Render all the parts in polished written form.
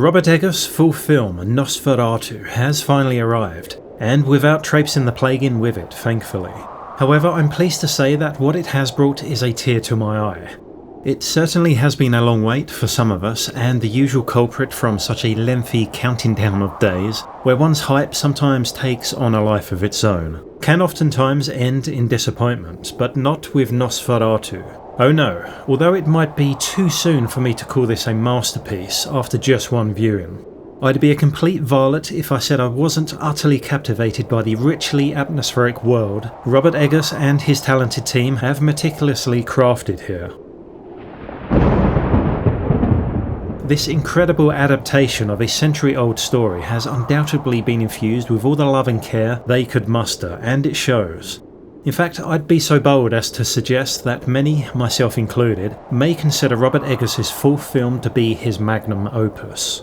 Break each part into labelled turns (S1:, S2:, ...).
S1: Robert Eggers' full film Nosferatu has finally arrived, and without traipsing the plague in with it, thankfully. However, I'm pleased to say that what it has brought is a tear to my eye. It certainly has been a long wait for some of us, and the usual culprit from such a lengthy counting down of days, where one's hype sometimes takes on a life of its own, can oftentimes end in disappointment, but not with Nosferatu. Oh no, although it might be too soon for me to call this a masterpiece after just one viewing. I'd be a complete varlet if I said I wasn't utterly captivated by the richly atmospheric world Robert Eggers and his talented team have meticulously crafted here. This incredible adaptation of a century-old story has undoubtedly been infused with all the love and care they could muster, and it shows. In fact, I'd be so bold as to suggest that many, myself included, may consider Robert Eggers' full film to be his Magnum Opus.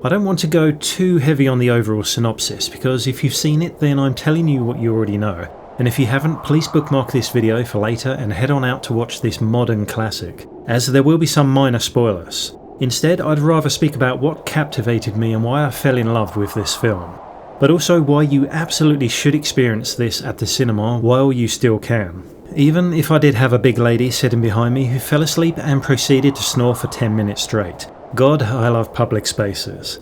S1: I don't want to go too heavy on the overall synopsis, because if you've seen it then I'm telling you what you already know, and if you haven't, please bookmark this video for later and head on out to watch this modern classic, as there will be some minor spoilers. Instead, I'd rather speak about what captivated me and why I fell in love with this film, but also why you absolutely should experience this at the cinema while you still can. Even if I did have a big lady sitting behind me who fell asleep and proceeded to snore for 10 minutes straight. God, I love public spaces.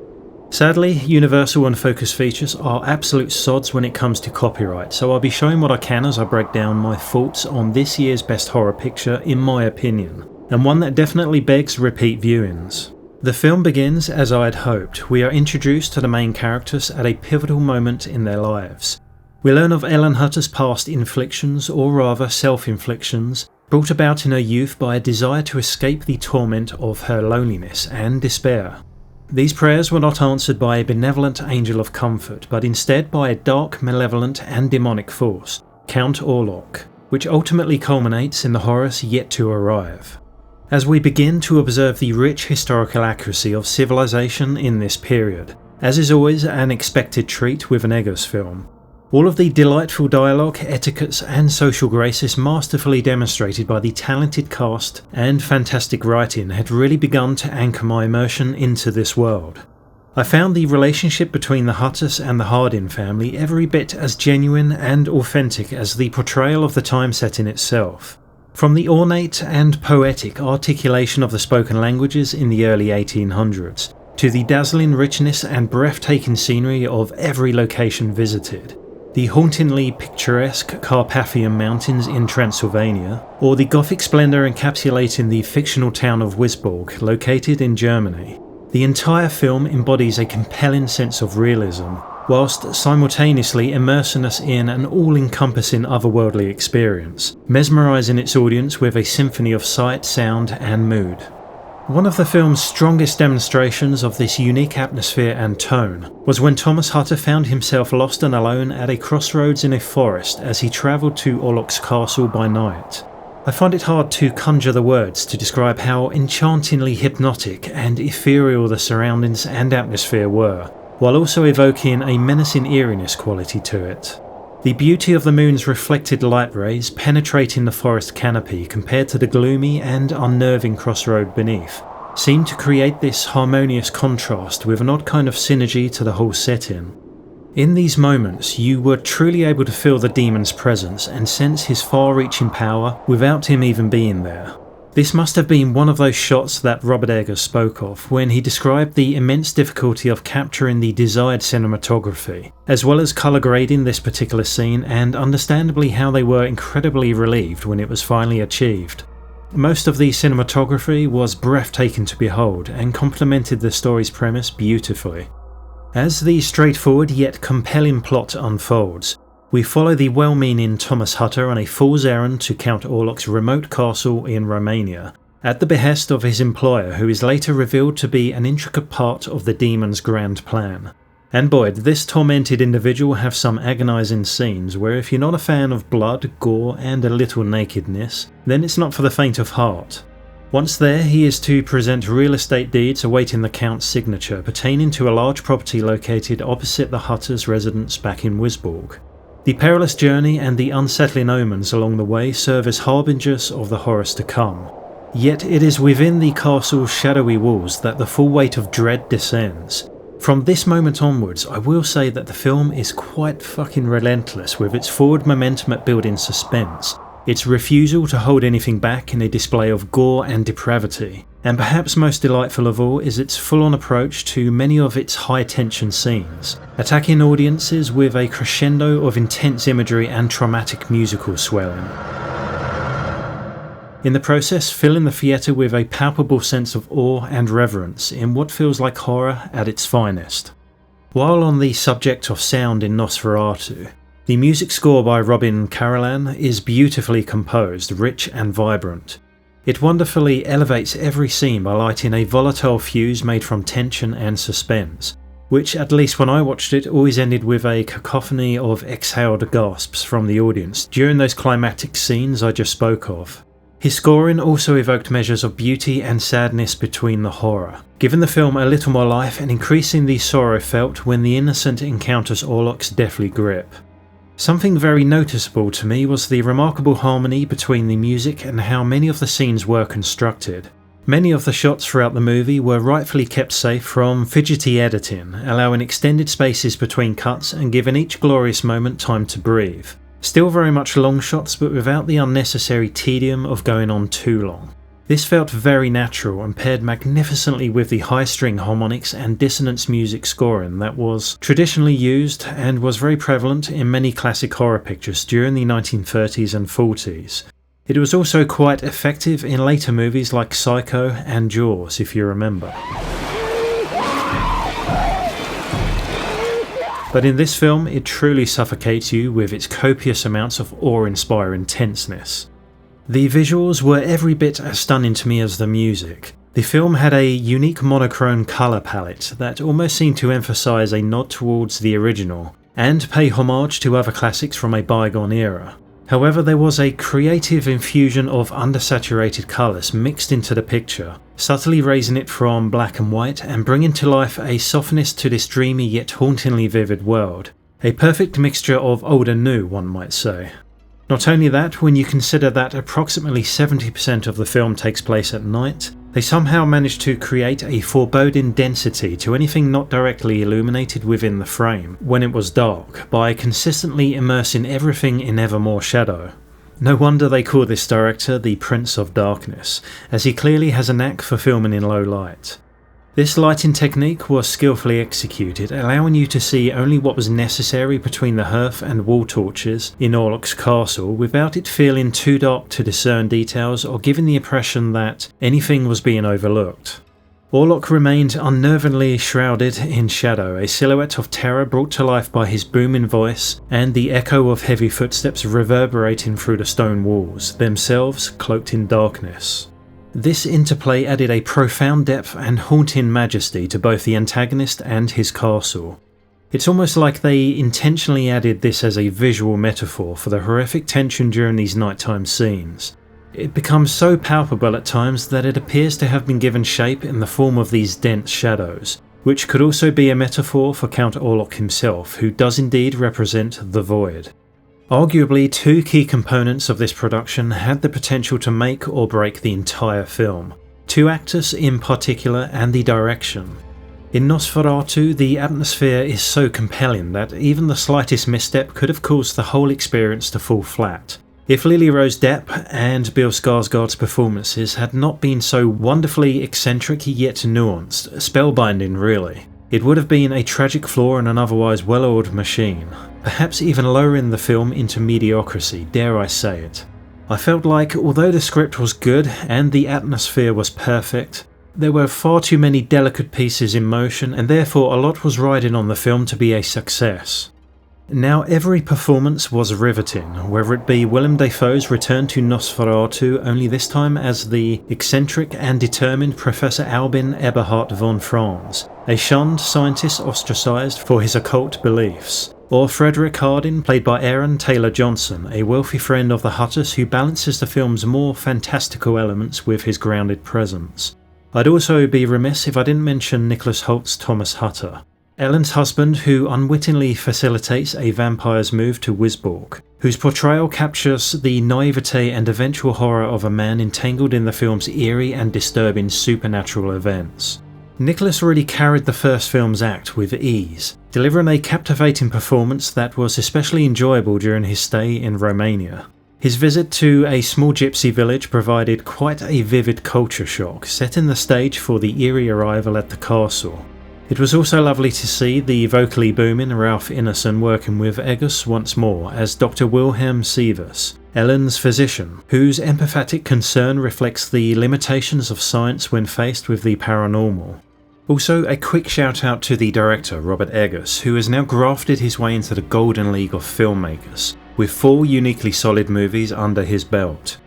S1: Sadly, Universal and Focus Features are absolute sods when it comes to copyright, so I'll be showing what I can as I break down my thoughts on this year's best horror picture in my opinion, and one that definitely begs repeat viewings. The film begins as I had hoped. We are introduced to the main characters at a pivotal moment in their lives. We learn of Ellen Hutter's past inflictions, or rather self-inflictions, brought about in her youth by a desire to escape the torment of her loneliness and despair. These prayers were not answered by a benevolent angel of comfort, but instead by a dark, malevolent and demonic force, Count Orlok, which ultimately culminates in the horrors yet to arrive. As we begin to observe the rich historical accuracy of civilization in this period, as is always an expected treat with an Eggers film, all of the delightful dialogue, etiquettes and social graces masterfully demonstrated by the talented cast and fantastic writing had really begun to anchor my immersion into this world. I found the relationship between the Hutters and the Hardin family every bit as genuine and authentic as the portrayal of the time setting itself. From the ornate and poetic articulation of the spoken languages in the early 1800s, to the dazzling richness and breathtaking scenery of every location visited, the hauntingly picturesque Carpathian Mountains in Transylvania, or the Gothic splendour encapsulating the fictional town of Wisborg, located in Germany, the entire film embodies a compelling sense of realism, whilst simultaneously immersing us in an all-encompassing otherworldly experience, mesmerising its audience with a symphony of sight, sound and mood. One of the film's strongest demonstrations of this unique atmosphere and tone was when Thomas Hutter found himself lost and alone at a crossroads in a forest as he travelled to Orlok's castle by night. I find it hard to conjure the words to describe how enchantingly hypnotic and ethereal the surroundings and atmosphere were, while also evoking a menacing eeriness quality to it. The beauty of the moon's reflected light rays penetrating the forest canopy compared to the gloomy and unnerving crossroad beneath seemed to create this harmonious contrast with an odd kind of synergy to the whole setting. In these moments, you were truly able to feel the demon's presence and sense his far-reaching power without him even being there. This must have been one of those shots that Robert Eggers spoke of when he described the immense difficulty of capturing the desired cinematography, as well as colour grading this particular scene, and understandably how they were incredibly relieved when it was finally achieved. Most of the cinematography was breathtaking to behold and complemented the story's premise beautifully. As the straightforward yet compelling plot unfolds, we follow the well-meaning Thomas Hutter on a fool's errand to Count Orlok's remote castle in Romania, at the behest of his employer, who is later revealed to be an intricate part of the demon's grand plan. And boy, did this tormented individual have some agonising scenes where if you're not a fan of blood, gore and a little nakedness, then it's not for the faint of heart. Once there, he is to present real estate deeds awaiting the Count's signature pertaining to a large property located opposite the Hutter's residence back in Wisborg. The perilous journey and the unsettling omens along the way serve as harbingers of the horrors to come. Yet it is within the castle's shadowy walls that the full weight of dread descends. From this moment onwards, I will say that the film is quite fucking relentless with its forward momentum at building suspense, its refusal to hold anything back in a display of gore and depravity, and perhaps most delightful of all is its full-on approach to many of its high-tension scenes, attacking audiences with a crescendo of intense imagery and traumatic musical swelling. In the process, filling the theatre with a palpable sense of awe and reverence in what feels like horror at its finest. While on the subject of sound in Nosferatu, the music score by Robin Carolan is beautifully composed, rich and vibrant. It wonderfully elevates every scene by lighting a volatile fuse made from tension and suspense, which, at least when I watched it, always ended with a cacophony of exhaled gasps from the audience during those climactic scenes I just spoke of. His scoring also evoked measures of beauty and sadness between the horror, giving the film a little more life and increasing the sorrow felt when the innocent encounters Orlok's deathly grip. Something very noticeable to me was the remarkable harmony between the music and how many of the scenes were constructed. Many of the shots throughout the movie were rightfully kept safe from fidgety editing, allowing extended spaces between cuts and giving each glorious moment time to breathe. Still very much long shots, but without the unnecessary tedium of going on too long. This felt very natural and paired magnificently with the high-string harmonics and dissonance music scoring that was traditionally used and was very prevalent in many classic horror pictures during the 1930s and 40s. It was also quite effective in later movies like Psycho and Jaws, if you remember. But in this film, it truly suffocates you with its copious amounts of awe-inspiring tenseness. The visuals were every bit as stunning to me as the music. The film had a unique monochrome colour palette that almost seemed to emphasise a nod towards the original, and pay homage to other classics from a bygone era. However, there was a creative infusion of undersaturated colours mixed into the picture, subtly raising it from black and white and bringing to life a softness to this dreamy yet hauntingly vivid world. A perfect mixture of old and new, one might say. Not only that, when you consider that approximately 70% of the film takes place at night, they somehow managed to create a foreboding density to anything not directly illuminated within the frame when it was dark, by consistently immersing everything in ever more shadow. No wonder they call this director the Prince of Darkness, as he clearly has a knack for filming in low light. This lighting technique was skillfully executed, allowing you to see only what was necessary between the hearth and wall torches in Orlok's castle without it feeling too dark to discern details or giving the impression that anything was being overlooked. Orlok remained unnervingly shrouded in shadow, a silhouette of terror brought to life by his booming voice and the echo of heavy footsteps reverberating through the stone walls, themselves cloaked in darkness. This interplay added a profound depth and haunting majesty to both the antagonist and his castle. It's almost like they intentionally added this as a visual metaphor for the horrific tension during these nighttime scenes. It becomes so palpable at times that it appears to have been given shape in the form of these dense shadows, which could also be a metaphor for Count Orlok himself, who does indeed represent the Void. Arguably, two key components of this production had the potential to make or break the entire film. Two actors in particular and the direction. In Nosferatu, the atmosphere is so compelling that even the slightest misstep could have caused the whole experience to fall flat. If Lily Rose Depp and Bill Skarsgård's performances had not been so wonderfully eccentric yet nuanced, spellbinding really, it would have been a tragic flaw in an otherwise well-oiled machine, perhaps even lowering the film into mediocrity, dare I say it. I felt like, although the script was good and the atmosphere was perfect, there were far too many delicate pieces in motion and therefore a lot was riding on the film to be a success. Now every performance was riveting, whether it be Willem Dafoe's return to Nosferatu, only this time as the eccentric and determined Professor Albin Eberhard von Franz, a shunned scientist ostracised for his occult beliefs, or Frederick Harding, played by Aaron Taylor Johnson, a wealthy friend of the Hutters who balances the film's more fantastical elements with his grounded presence. I'd also be remiss if I didn't mention Nicholas Holt's Thomas Hutter. Ellen's husband, who unwittingly facilitates a vampire's move to Wisborg, whose portrayal captures the naivete and eventual horror of a man entangled in the film's eerie and disturbing supernatural events. Nicholas really carried the first film's act with ease, delivering a captivating performance that was especially enjoyable during his stay in Romania. His visit to a small gypsy village provided quite a vivid culture shock, setting the stage for the eerie arrival at the castle. It was also lovely to see the vocally booming Ralph Ineson working with Eggers once more as Dr. Wilhelm Sievers, Ellen's physician, whose empathetic concern reflects the limitations of science when faced with the paranormal. Also, a quick shout out to the director, Robert Eggers, who has now grafted his way into the golden league of filmmakers, with 4 uniquely solid movies under his belt.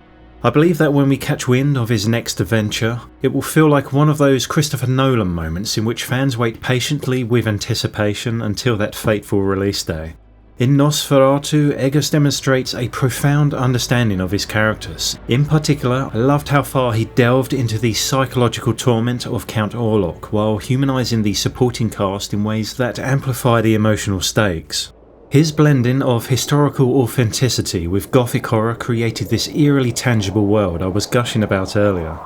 S1: I believe that when we catch wind of his next adventure, it will feel like one of those Christopher Nolan moments in which fans wait patiently with anticipation until that fateful release day. In Nosferatu, Eggers demonstrates a profound understanding of his characters. In particular, I loved how far he delved into the psychological torment of Count Orlok while humanising the supporting cast in ways that amplify the emotional stakes. His blending of historical authenticity with gothic horror created this eerily tangible world I was gushing about earlier.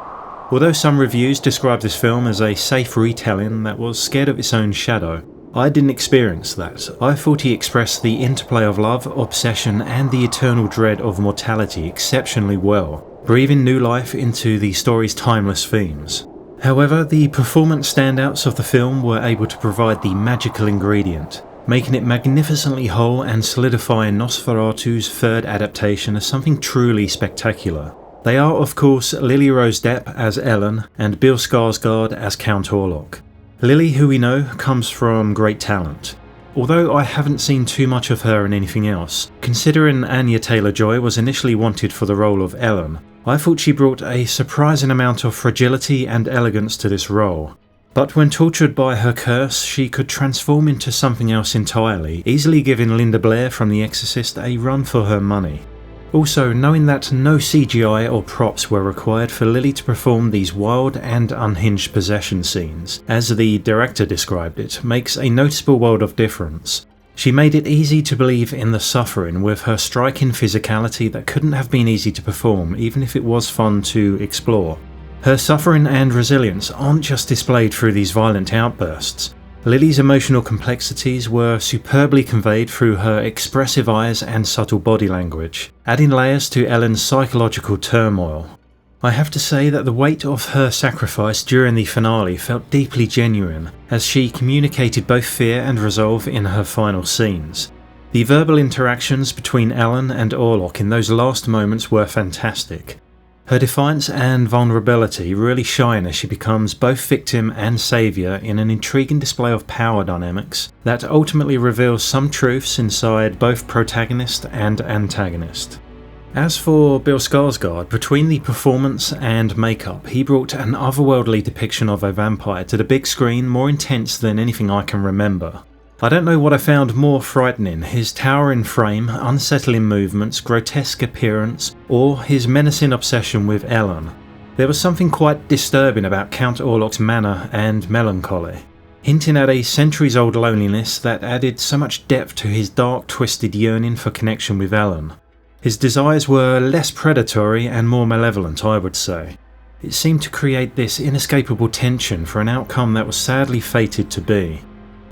S1: Although some reviews describe this film as a safe retelling that was scared of its own shadow, I didn't experience that. I thought he expressed the interplay of love, obsession, and the eternal dread of mortality exceptionally well, breathing new life into the story's timeless themes. However, the performance standouts of the film were able to provide the magical ingredient, making it magnificently whole and solidifying Nosferatu's third adaptation as something truly spectacular. They are, of course, Lily Rose Depp as Ellen and Bill Skarsgård as Count Orlok. Lily, who we know, comes from great talent. Although I haven't seen too much of her in anything else, considering Anya Taylor-Joy was initially wanted for the role of Ellen, I thought she brought a surprising amount of fragility and elegance to this role. But when tortured by her curse, she could transform into something else entirely, easily giving Linda Blair from The Exorcist a run for her money. Also, knowing that no CGI or props were required for Lily to perform these wild and unhinged possession scenes, as the director described it, makes a noticeable world of difference. She made it easy to believe in the suffering with her striking physicality that couldn't have been easy to perform, even if it was fun to explore. Her suffering and resilience aren't just displayed through these violent outbursts. Lily's emotional complexities were superbly conveyed through her expressive eyes and subtle body language, adding layers to Ellen's psychological turmoil. I have to say that the weight of her sacrifice during the finale felt deeply genuine, as she communicated both fear and resolve in her final scenes. The verbal interactions between Ellen and Orlok in those last moments were fantastic. Her defiance and vulnerability really shine as she becomes both victim and saviour in an intriguing display of power dynamics that ultimately reveals some truths inside both protagonist and antagonist. As for Bill Skarsgård, between the performance and makeup, he brought an otherworldly depiction of a vampire to the big screen more intense than anything I can remember. I don't know what I found more frightening, his towering frame, unsettling movements, grotesque appearance, or his menacing obsession with Ellen. There was something quite disturbing about Count Orlok's manner and melancholy, hinting at a centuries-old loneliness that added so much depth to his dark, twisted yearning for connection with Ellen. His desires were less predatory and more malevolent, I would say. It seemed to create this inescapable tension for an outcome that was sadly fated to be.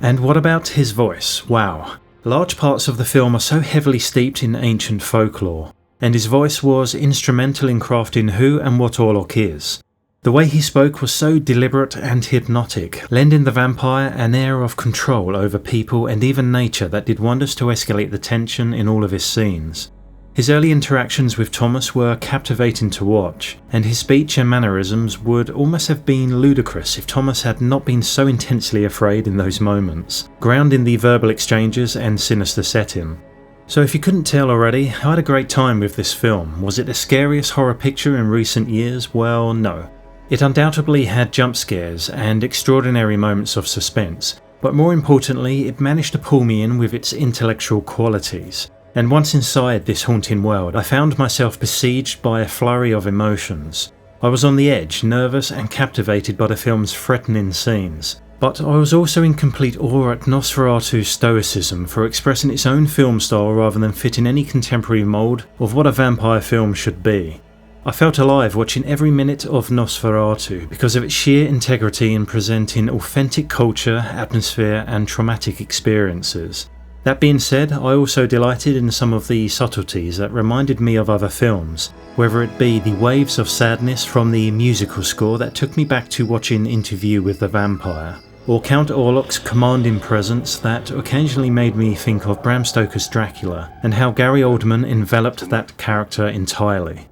S1: And what about his voice? Wow. Large parts of the film are so heavily steeped in ancient folklore, and his voice was instrumental in crafting who and what Orlok is. The way he spoke was so deliberate and hypnotic, lending the vampire an air of control over people and even nature that did wonders to escalate the tension in all of his scenes. His early interactions with Thomas were captivating to watch, and his speech and mannerisms would almost have been ludicrous if Thomas had not been so intensely afraid in those moments, grounding the verbal exchanges and sinister setting. So if you couldn't tell already, I had a great time with this film. Was it the scariest horror picture in recent years? Well, no. It undoubtedly had jump scares and extraordinary moments of suspense, but more importantly, it managed to pull me in with its intellectual qualities. And once inside this haunting world, I found myself besieged by a flurry of emotions. I was on the edge, nervous and captivated by the film's threatening scenes. But I was also in complete awe at Nosferatu's stoicism for expressing its own film style rather than fit in any contemporary mould of what a vampire film should be. I felt alive watching every minute of Nosferatu because of its sheer integrity in presenting authentic culture, atmosphere and traumatic experiences. That being said, I also delighted in some of the subtleties that reminded me of other films, whether it be the waves of sadness from the musical score that took me back to watching Interview with the Vampire, or Count Orlok's commanding presence that occasionally made me think of Bram Stoker's Dracula, and how Gary Oldman enveloped that character entirely.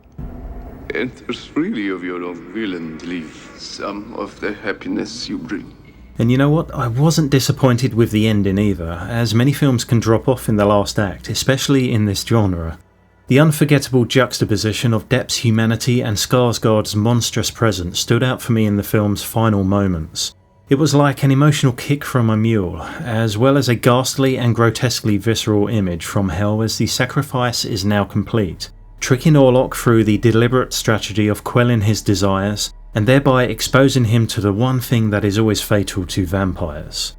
S2: Enters freely of your own will and leave some of the happiness you bring.
S1: And you know what, I wasn't disappointed with the ending either, as many films can drop off in the last act, especially in this genre. The unforgettable juxtaposition of Depp's humanity and Skarsgård's monstrous presence stood out for me in the film's final moments. It was like an emotional kick from a mule, as well as a ghastly and grotesquely visceral image from hell as the sacrifice is now complete, tricking Orlok through the deliberate strategy of quelling his desires, and thereby exposing him to the one thing that is always fatal to vampires.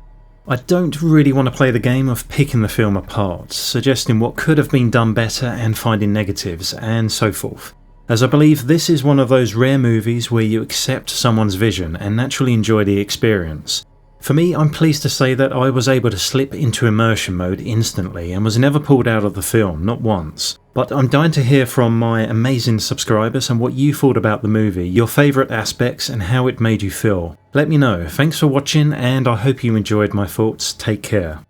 S1: I don't really want to play the game of picking the film apart, suggesting what could have been done better and finding negatives, and so forth, as I believe this is one of those rare movies where you accept someone's vision and naturally enjoy the experience. For me, I'm pleased to say that I was able to slip into immersion mode instantly and was never pulled out of the film, not once. But I'm dying to hear from my amazing subscribers and what you thought about the movie, your favourite aspects and how it made you feel. Let me know. Thanks for watching and I hope you enjoyed my thoughts. Take care.